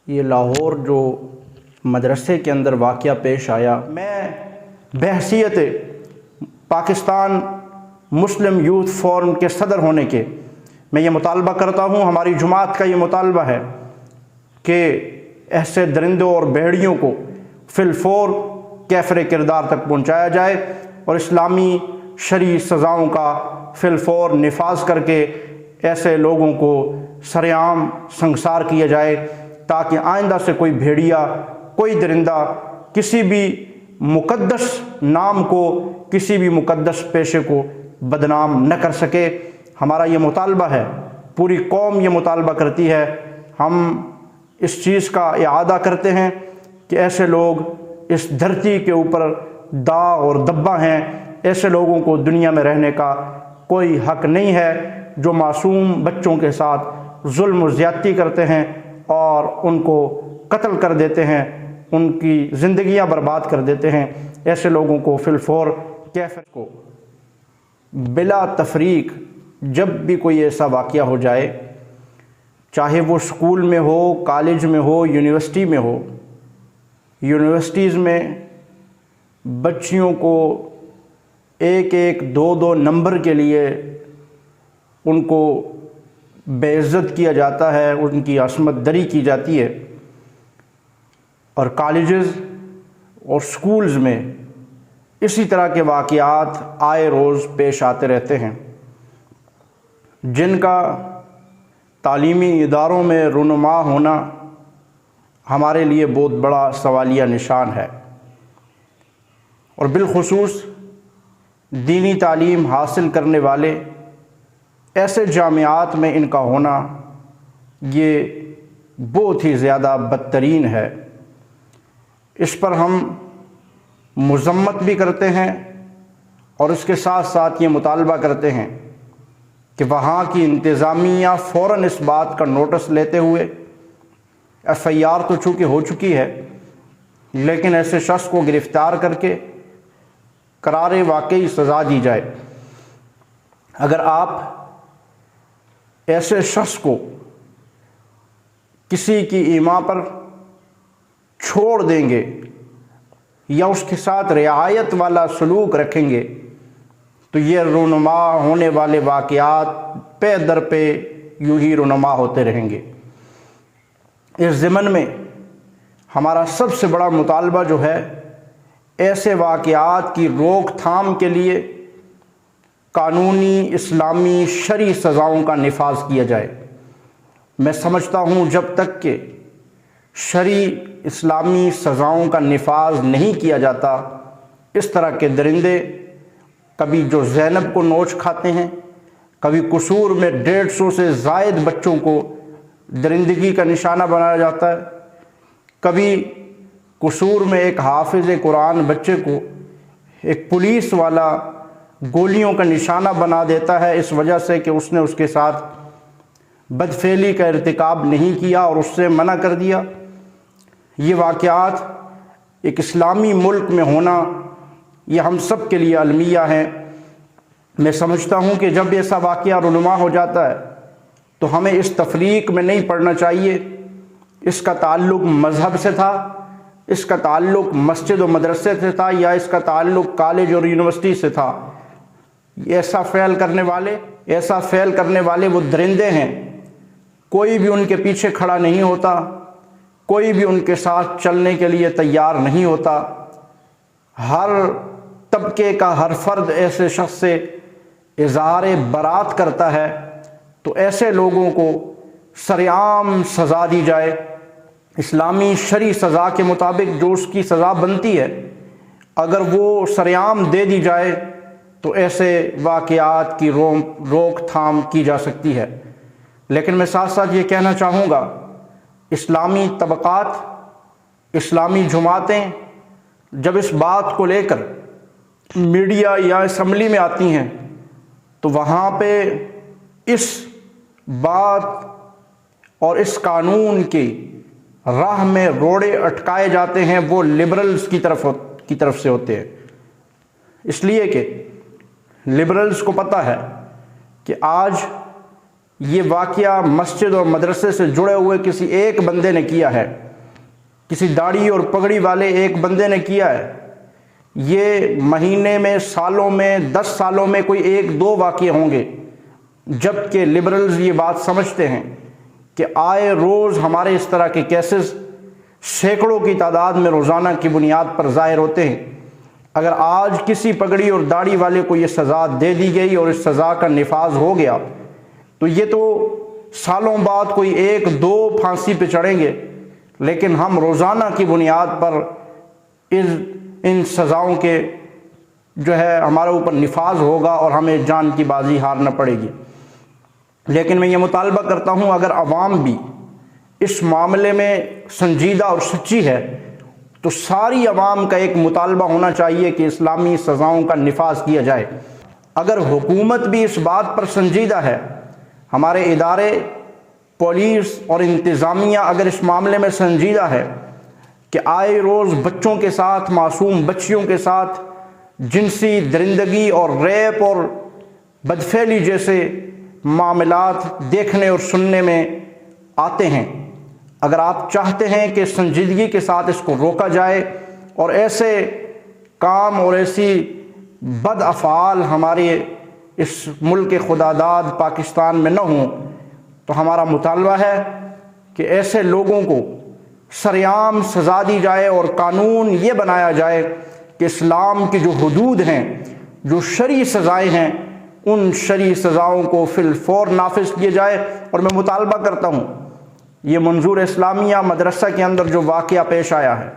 یہ لاہور جو مدرسے کے اندر واقعہ پیش آیا، میں بحیثیت پاکستان مسلم یوتھ فورم کے صدر ہونے کے میں یہ مطالبہ کرتا ہوں، ہماری جماعت کا یہ مطالبہ ہے کہ ایسے درندوں اور بھیڑیوں کو فی الفور کیفر کردار تک پہنچایا جائے اور اسلامی شرعی سزاؤں کا فی الفور نفاذ کر کے ایسے لوگوں کو سرعام سنگسار کیا جائے، تاکہ آئندہ سے کوئی بھیڑیا، کوئی درندہ کسی بھی مقدس نام کو، کسی بھی مقدس پیشے کو بدنام نہ کر سکے۔ ہمارا یہ مطالبہ ہے، پوری قوم یہ مطالبہ کرتی ہے، ہم اس چیز کا اعادہ کرتے ہیں کہ ایسے لوگ اس دھرتی کے اوپر داغ اور دبہ ہیں، ایسے لوگوں کو دنیا میں رہنے کا کوئی حق نہیں ہے جو معصوم بچوں کے ساتھ ظلم و زیادتی کرتے ہیں اور ان کو قتل کر دیتے ہیں، ان کی زندگیاں برباد کر دیتے ہیں۔ ایسے لوگوں کو فی الفور کیفر کو بلا تفریق جب بھی کوئی ایسا واقعہ ہو جائے، چاہے وہ اسکول میں ہو، کالج میں ہو، یونیورسٹی میں ہو، یونیورسٹیز میں بچیوں کو ایک ایک دو دو نمبر کے لیے ان کو بے عزت کیا جاتا ہے، ان کی عصمت دری کی جاتی ہے، اور کالجز اور سکولز میں اسی طرح کے واقعات آئے روز پیش آتے رہتے ہیں، جن کا تعلیمی اداروں میں رونما ہونا ہمارے لیے بہت بڑا سوالیہ نشان ہے، اور بالخصوص دینی تعلیم حاصل کرنے والے ایسے جامعات میں ان کا ہونا یہ بہت ہی زیادہ بدترین ہے۔ اس پر ہم مذمت بھی کرتے ہیں اور اس کے ساتھ ساتھ یہ مطالبہ کرتے ہیں کہ وہاں کی انتظامیہ فوراً اس بات کا نوٹس لیتے ہوئے FIR تو چونکہ ہو چکی ہے، لیکن ایسے شخص کو گرفتار کر کے قرار واقعی سزا دی جائے۔ اگر آپ ایسے شخص کو کسی کی ایما پر چھوڑ دیں گے یا اس کے ساتھ رعایت والا سلوک رکھیں گے تو یہ رونما ہونے والے واقعات پے در پہ یوں ہی رونما ہوتے رہیں گے۔ اس ضمن میں ہمارا سب سے بڑا مطالبہ جو ہے، ایسے واقعات کی روک تھام کے لیے قانونی اسلامی شرعی سزاؤں کا نفاذ کیا جائے۔ میں سمجھتا ہوں جب تک کہ شرعی اسلامی سزاؤں کا نفاذ نہیں کیا جاتا، اس طرح کے درندے کبھی جو زینب کو نوچ کھاتے ہیں، کبھی قصور میں 150 سے زائد بچوں کو درندگی کا نشانہ بنایا جاتا ہے، کبھی قصور میں ایک حافظ قرآن بچے کو ایک پولیس والا گولیوں کا نشانہ بنا دیتا ہے، اس وجہ سے کہ اس نے اس کے ساتھ بدفعلی کا ارتکاب نہیں کیا اور اس سے منع کر دیا۔ یہ واقعات ایک اسلامی ملک میں ہونا یہ ہم سب کے لیے المیہ ہیں۔ میں سمجھتا ہوں کہ جب ایسا واقعہ رونما ہو جاتا ہے تو ہمیں اس تفریق میں نہیں پڑنا چاہیے۔ اس کا تعلق مذہب سے تھا، اس کا تعلق مسجد و مدرسے سے تھا، یا اس کا تعلق کالج اور یونیورسٹی سے تھا۔ ایسا فعل کرنے والے وہ درندے ہیں، کوئی بھی ان کے پیچھے کھڑا نہیں ہوتا، کوئی بھی ان کے ساتھ چلنے کے لیے تیار نہیں ہوتا۔ ہر طبقے کا ہر فرد ایسے شخص سے اظہار برات کرتا ہے، تو ایسے لوگوں کو سرعام سزا دی جائے، اسلامی شرعی سزا کے مطابق جو اس کی سزا بنتی ہے، اگر وہ سرعام دے دی جائے تو ایسے واقعات کی روک تھام کی جا سکتی ہے۔ لیکن میں ساتھ ساتھ یہ کہنا چاہوں گا، اسلامی طبقات، اسلامی جماعتیں جب اس بات کو لے کر میڈیا یا اسمبلی میں آتی ہیں تو وہاں پہ اس بات اور اس قانون کی راہ میں روڑے اٹکائے جاتے ہیں، وہ لبرلز کی طرف سے ہوتے ہیں، اس لیے کہ لبرلز کو پتہ ہے کہ آج یہ واقعہ مسجد اور مدرسے سے جڑے ہوئے کسی ایک بندے نے کیا ہے، کسی داڑھی اور پگڑی والے ایک بندے نے کیا ہے۔ یہ مہینے میں، سالوں میں، 10 سالوں میں کوئی 1-2 واقعے ہوں گے، جبکہ لبرلز یہ بات سمجھتے ہیں کہ آئے روز ہمارے اس طرح کے کیسز سینکڑوں کی تعداد میں روزانہ کی بنیاد پر ظاہر ہوتے ہیں۔ اگر آج کسی پگڑی اور داڑھی والے کو یہ سزا دے دی گئی اور اس سزا کا نفاذ ہو گیا تو یہ تو سالوں بعد کوئی 1-2 پھانسی پہ چڑھیں گے، لیکن ہم روزانہ کی بنیاد پر ان سزاؤں کے جو ہے ہمارے اوپر نفاذ ہوگا اور ہمیں جان کی بازی ہارنا پڑے گی۔ لیکن میں یہ مطالبہ کرتا ہوں، اگر عوام بھی اس معاملے میں سنجیدہ اور سچی ہے تو ساری عوام کا ایک مطالبہ ہونا چاہیے کہ اسلامی سزاؤں کا نفاذ کیا جائے۔ اگر حکومت بھی اس بات پر سنجیدہ ہے، ہمارے ادارے، پولیس اور انتظامیہ اگر اس معاملے میں سنجیدہ ہے کہ آئے روز بچوں کے ساتھ، معصوم بچیوں کے ساتھ جنسی درندگی اور ریپ اور بدفعلی جیسے معاملات دیکھنے اور سننے میں آتے ہیں، اگر آپ چاہتے ہیں کہ سنجیدگی کے ساتھ اس کو روکا جائے اور ایسے کام اور ایسی بد افعال ہمارے اس ملک خداداد پاکستان میں نہ ہوں، تو ہمارا مطالبہ ہے کہ ایسے لوگوں کو سرعام سزا دی جائے اور قانون یہ بنایا جائے کہ اسلام کی جو حدود ہیں، جو شرعی سزائیں ہیں، ان شرعی سزاؤں کو فی الفور نافذ کیے جائے۔ اور میں مطالبہ کرتا ہوں، یہ منظور اسلامیہ مدرسہ کے اندر جو واقعہ پیش آیا ہے،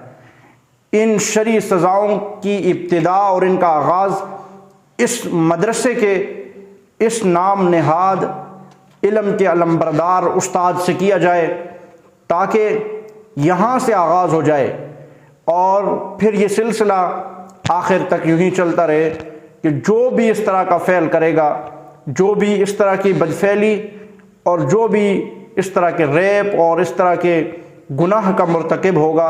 ان شرعی سزاؤں کی ابتدا اور ان کا آغاز اس مدرسے کے اس نام نہاد علم کے علمبردار استاد سے کیا جائے، تاکہ یہاں سے آغاز ہو جائے اور پھر یہ سلسلہ آخر تک یوں ہی چلتا رہے کہ جو بھی اس طرح کا فعل کرے گا، جو بھی اس طرح کی بدفعلی اور جو بھی اس طرح کے ریپ اور اس طرح کے گناہ کا مرتکب ہوگا،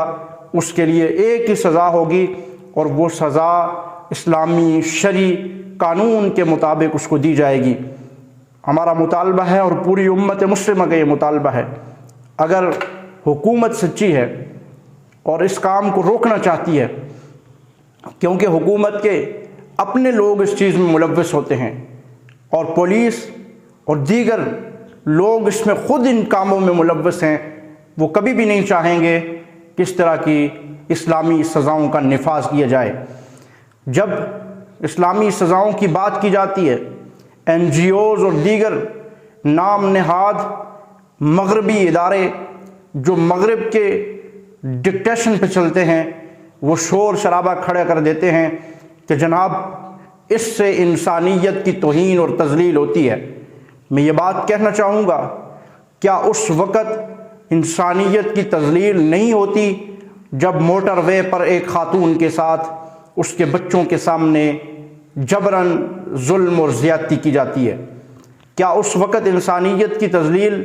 اس کے لیے ایک ہی سزا ہوگی، اور وہ سزا اسلامی شرعی قانون کے مطابق اس کو دی جائے گی۔ ہمارا مطالبہ ہے اور پوری امت مسلمہ کا یہ مطالبہ ہے، اگر حکومت سچی ہے اور اس کام کو روکنا چاہتی ہے، کیونکہ حکومت کے اپنے لوگ اس چیز میں ملوث ہوتے ہیں اور پولیس اور دیگر لوگ اس میں خود ان کاموں میں ملوث ہیں، وہ کبھی بھی نہیں چاہیں گے کہ اس طرح کی اسلامی سزاؤں کا نفاذ کیا جائے۔ جب اسلامی سزاؤں کی بات کی جاتی ہے، NGOs اور دیگر نام نہاد مغربی ادارے جو مغرب کے ڈکٹیشن پہ چلتے ہیں، وہ شور شرابہ کھڑا کر دیتے ہیں کہ جناب اس سے انسانیت کی توہین اور تذلیل ہوتی ہے۔ میں یہ بات کہنا چاہوں گا، کیا اس وقت انسانیت کی تذلیل نہیں ہوتی جب موٹر وے پر ایک خاتون کے ساتھ اس کے بچوں کے سامنے جبراً ظلم اور زیادتی کی جاتی ہے؟ کیا اس وقت انسانیت کی تذلیل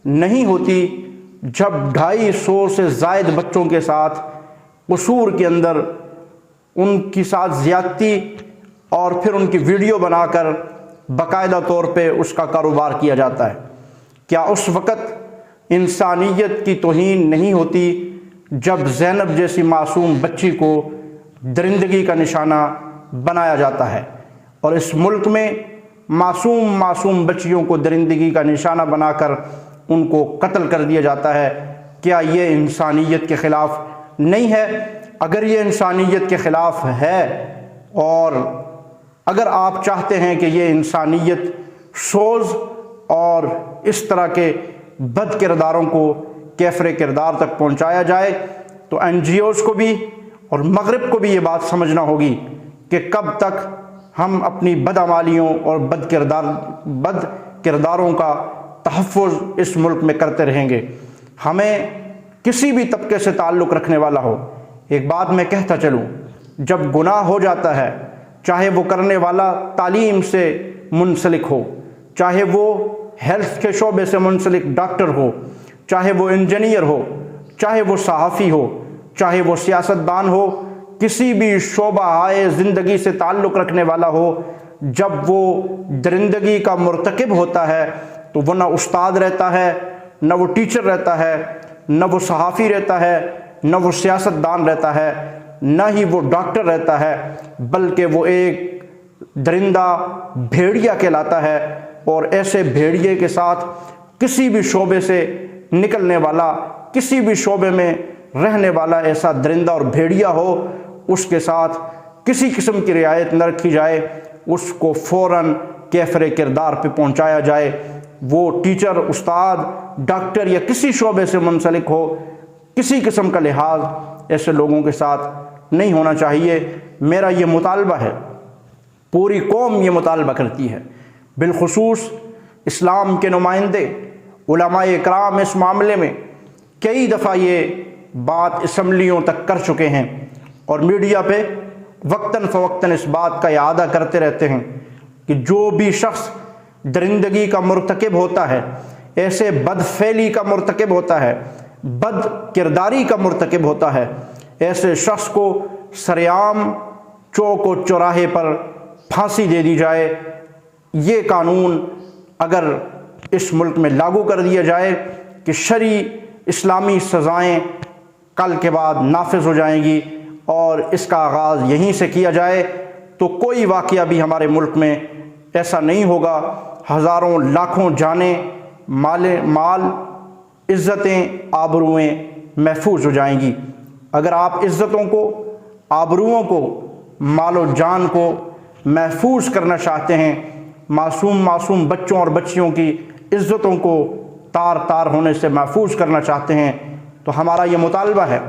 نہیں ہوتی جب 250 سے زائد بچوں کے ساتھ قصور کے اندر ان کی ساتھ زیادتی اور پھر ان کی ویڈیو بنا کر باقاعدہ طور پہ اس کا کاروبار کیا جاتا ہے؟ کیا اس وقت انسانیت کی توہین نہیں ہوتی جب زینب جیسی معصوم بچی کو درندگی کا نشانہ بنایا جاتا ہے اور اس ملک میں معصوم بچیوں کو درندگی کا نشانہ بنا کر ان کو قتل کر دیا جاتا ہے؟ کیا یہ انسانیت کے خلاف نہیں ہے؟ اگر یہ انسانیت کے خلاف ہے اور اگر آپ چاہتے ہیں کہ یہ انسانیت سوز اور اس طرح کے بد کرداروں کو کیفر کردار تک پہنچایا جائے تو NGOs کو بھی اور مغرب کو بھی یہ بات سمجھنا ہوگی کہ کب تک ہم اپنی بدعمالیوں اور بد کرداروں کا تحفظ اس ملک میں کرتے رہیں گے۔ ہمیں کسی بھی طبقے سے تعلق رکھنے والا ہو، ایک بات میں کہتا چلوں، جب گناہ ہو جاتا ہے، چاہے وہ کرنے والا تعلیم سے منسلک ہو، چاہے وہ ہیلتھ کے شعبے سے منسلک ڈاکٹر ہو، چاہے وہ انجینئر ہو، چاہے وہ صحافی ہو، چاہے وہ سیاستدان ہو، کسی بھی شعبہ زندگی سے تعلق رکھنے والا ہو، جب وہ درندگی کا مرتکب ہوتا ہے تو وہ نہ استاد رہتا ہے، نہ وہ ٹیچر رہتا ہے، نہ وہ صحافی رہتا ہے، نہ وہ سیاستدان رہتا ہے، نہ ہی وہ ڈاکٹر رہتا ہے، بلکہ وہ ایک درندہ بھیڑیا کہلاتا ہے۔ اور ایسے بھیڑیے کے ساتھ کسی بھی شعبے سے نکلنے والا، کسی بھی شعبے میں رہنے والا ایسا درندہ اور بھیڑیا ہو، اس کے ساتھ کسی قسم کی رعایت نہ رکھی جائے، اس کو فوراً کیفر کردار پہ پہنچایا جائے۔ وہ ٹیچر، استاد، ڈاکٹر یا کسی شعبے سے منسلک ہو، کسی قسم کا لحاظ ایسے لوگوں کے ساتھ نہیں ہونا چاہیے۔ میرا یہ مطالبہ ہے، پوری قوم یہ مطالبہ کرتی ہے، بالخصوص اسلام کے نمائندے علماء اکرام اس معاملے میں کئی دفعہ یہ بات اسمبلیوں تک کر چکے ہیں، اور میڈیا پہ وقتاً فوقتاً اس بات کا اعادہ کرتے رہتے ہیں کہ جو بھی شخص درندگی کا مرتکب ہوتا ہے، ایسے بدفعلی کا مرتکب ہوتا ہے، بد کرداری کا مرتکب ہوتا ہے، ایسے شخص کو سرعام چوک و چوراہے پر پھانسی دے دی جائے۔ یہ قانون اگر اس ملک میں لاگو کر دیا جائے کہ شرعی اسلامی سزائیں کل کے بعد نافذ ہو جائیں گی اور اس کا آغاز یہیں سے کیا جائے، تو کوئی واقعہ بھی ہمارے ملک میں ایسا نہیں ہوگا۔ ہزاروں لاکھوں جانیں، مال، عزتیں، آبروئیں محفوظ ہو جائیں گی۔ اگر آپ عزتوں کو، آبروؤں کو، مال و جان کو محفوظ کرنا چاہتے ہیں، معصوم بچوں اور بچیوں کی عزتوں کو تار تار ہونے سے محفوظ کرنا چاہتے ہیں، تو ہمارا یہ مطالبہ ہے